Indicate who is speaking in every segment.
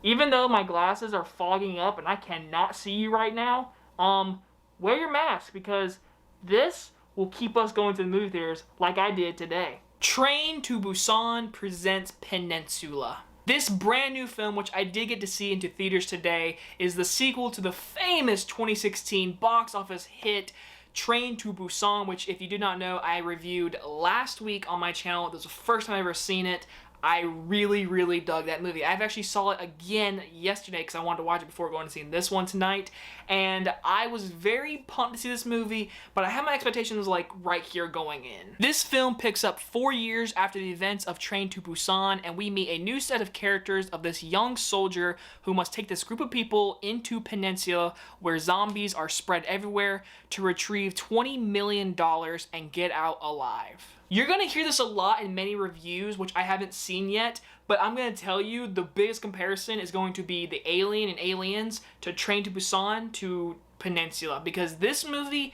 Speaker 1: Even though my glasses are fogging up and I cannot see you right now, wear your mask because this will keep us going to the movie theaters like I did today. Train to Busan presents Peninsula. This brand new film, which I did get to see into theaters today, is the sequel to the famous 2016 box office hit Train to Busan, which, if you did not know, I reviewed last week on my channel. This was the first time I've ever seen it. I really dug that movie. I've actually saw it again yesterday because I wanted to watch it before going to see this one tonight, and I was very pumped to see this movie, but I had my expectations like right here going in. This film picks up 4 years after the events of Train to Busan, and we meet a new set of characters of this young soldier who must take this group of people into Peninsula where zombies are spread everywhere to retrieve $20 million and get out alive. You're going to hear this a lot in many reviews, which I haven't seen yet, but I'm going to tell you the biggest comparison is going to be the Alien and Aliens to Train to Busan to Peninsula, because this movie,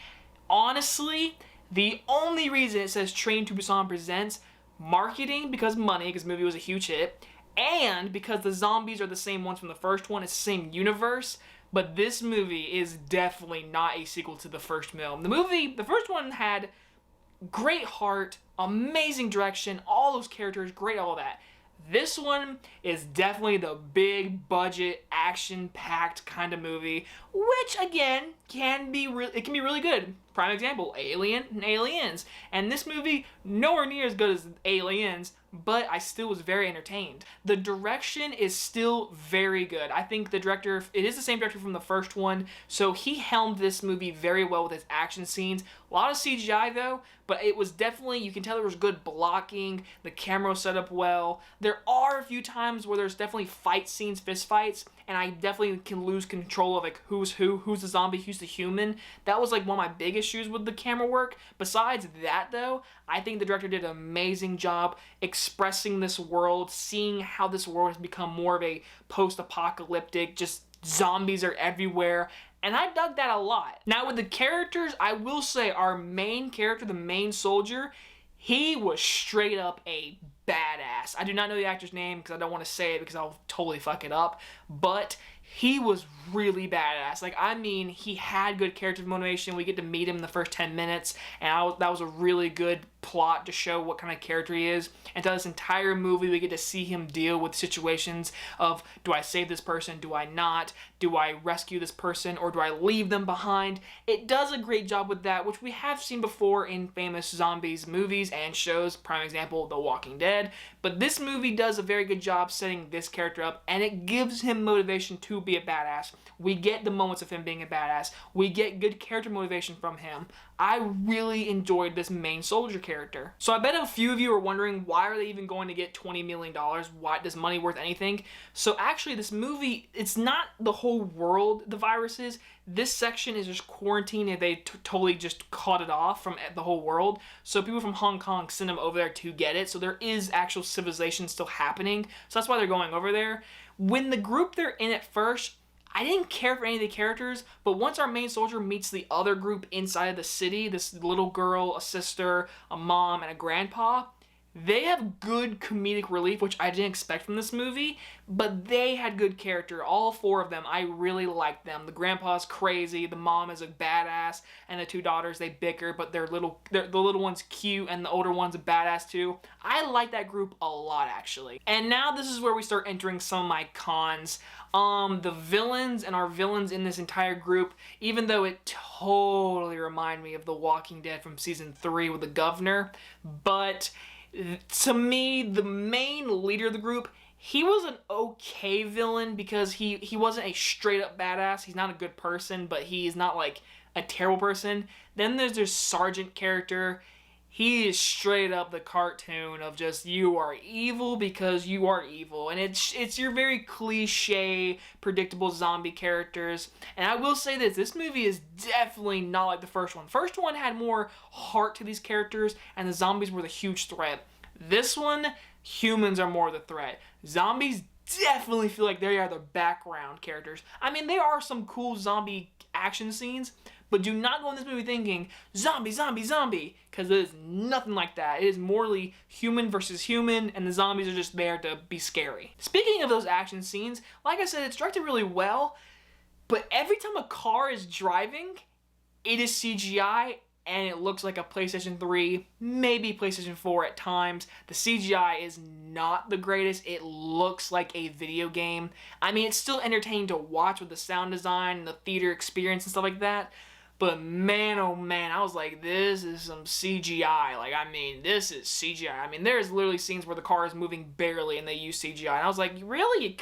Speaker 1: honestly, the only reason it says Train to Busan presents, marketing because money, because the movie was a huge hit, and because the zombies are the same ones from the first one, it's the same universe, but this movie is definitely not a sequel to the first film. The first one had great heart, amazing direction, all those characters, great, all that. This one is definitely the big budget, action-packed kind of movie, which again can be really good. Prime example, Alien and Aliens. And this movie, nowhere near as good as Aliens, but I still was very entertained. The direction is still very good. I think the director, it is the same director from the first one, so he helmed this movie very well with his action scenes. A lot of CGI though, but it was definitely, you can tell there was good blocking, the camera was set up well. There are a few times where there's definitely fight scenes, fist fights, and I definitely can lose control of like who's who, who's the zombie, who's the human. That was like one of my big issues with the camera work. Besides that though, I think the director did an amazing job expressing this world, seeing how this world has become more of a post-apocalyptic, just zombies are everywhere, and I dug that a lot. Now with the characters, I will say our main character, the main soldier, he was straight up a badass. I do not know the actor's name because I don't want to say it because I'll totally fuck it up, but he was really badass. Like, I mean, he had good character motivation. We get to meet him in the first 10 minutes, and that was a really good plot to show what kind of character he is. And throughout this entire movie, we get to see him deal with situations of, do I save this person? Do I not? Do I rescue this person? Or do I leave them behind? It does a great job with that, which we have seen before in famous zombies movies and shows. Prime example, The Walking Dead. But this movie does a very good job setting this character up, and it gives him motivation to be a badass. We get the moments of him being a badass. We get good character motivation from him. I really enjoyed this main soldier character. So I bet a few of you are wondering, why are they even going to get $20 million? Why is money worth anything? So actually this movie, it's not the whole world the virus is. This section is just quarantine, and they totally just cut it off from the whole world. So people from Hong Kong send them over there to get it. So there is actual civilization still happening. So that's why they're going over there. When the group they're in at first, I didn't care for any of the characters, but once our main soldier meets the other group inside of the city, this little girl, a sister, a mom, and a grandpa, they have good comedic relief, which I didn't expect from this movie, but they had good character. All four of them, I really liked them. The grandpa's crazy, the mom is a badass, and the two daughters, they bicker, but the little one's cute, and the older one's a badass too. I like that group a lot, actually. And now this is where we start entering some of my cons. The villains and our villains in this entire group, even though it totally reminded me of The Walking Dead from season 3 with the governor, but to me, the main leader of the group, he was an okay villain because he wasn't a straight up badass. He's not a good person, but he's not like a terrible person. Then there's this sergeant character. He is straight up the cartoon of just, you are evil because you are evil. And it's your very cliche, predictable zombie characters. And I will say this movie is definitely not like the first one. First one had more heart to these characters, and the zombies were the huge threat. This one, humans are more the threat. Zombies definitely feel like they are the background characters. I mean, there are some cool zombie action scenes, but do not go in this movie thinking, zombie, zombie, zombie, because it is nothing like that. It is morally human versus human, and the zombies are just there to be scary. Speaking of those action scenes, like I said, it's directed really well, but every time a car is driving, it is CGI, and it looks like a PlayStation 3, maybe PlayStation 4 at times. The CGI is not the greatest. It looks like a video game. I mean, it's still entertaining to watch with the sound design and the theater experience and stuff like that. But man, oh man, I was like, this is some CGI. Like, I mean, this is CGI. I mean, there's literally scenes where the car is moving barely and they use CGI. And I was like, really? You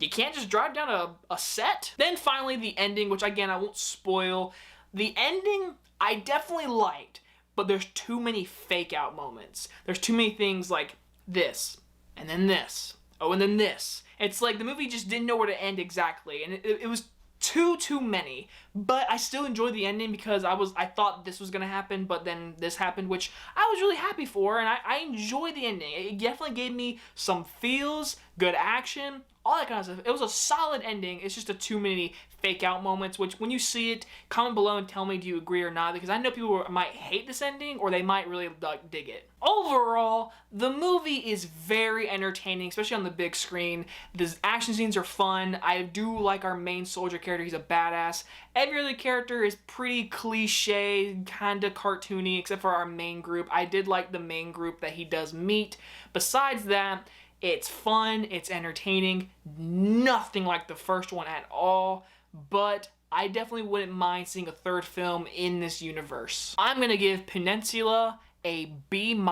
Speaker 1: can't just drive down a set? Then finally, the ending, which again, I won't spoil. The ending, I definitely liked, but there's too many fake out moments. There's too many things like this, and then this, oh, and then this. It's like the movie just didn't know where to end exactly, and it was too many. But I still enjoyed the ending because I thought this was gonna happen, but then this happened, which I was really happy for, and I enjoyed the ending. It definitely gave me some feels, good action, all that kind of stuff. It was a solid ending. It's just too many fake out moments, which when you see it, comment below and tell me, do you agree or not? Because I know people might hate this ending or they might really dig it. Overall, the movie is very entertaining, especially on the big screen. The action scenes are fun. I do like our main soldier character. He's a badass. Every other character is pretty cliche, kind of cartoony, except for our main group. I did like the main group that he does meet. Besides that, it's fun, it's entertaining, nothing like the first one at all, but I definitely wouldn't mind seeing a third film in this universe. I'm gonna give Peninsula a B-.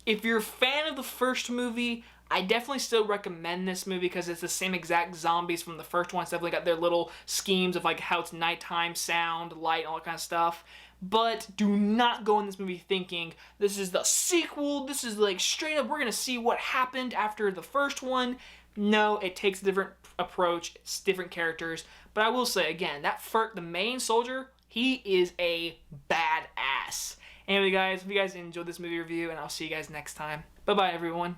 Speaker 1: If you're a fan of the first movie, I definitely still recommend this movie because it's the same exact zombies from the first one. It's definitely got their little schemes of like how it's nighttime, sound, light, all that kind of stuff. But do not go in this movie thinking this is the sequel, this is like straight up, we're gonna see what happened after the first one. No, it takes a different approach, it's different characters. But I will say again, the main soldier, he is a badass. Anyway guys, hope you guys enjoyed this movie review, and I'll see you guys next time. Bye bye everyone.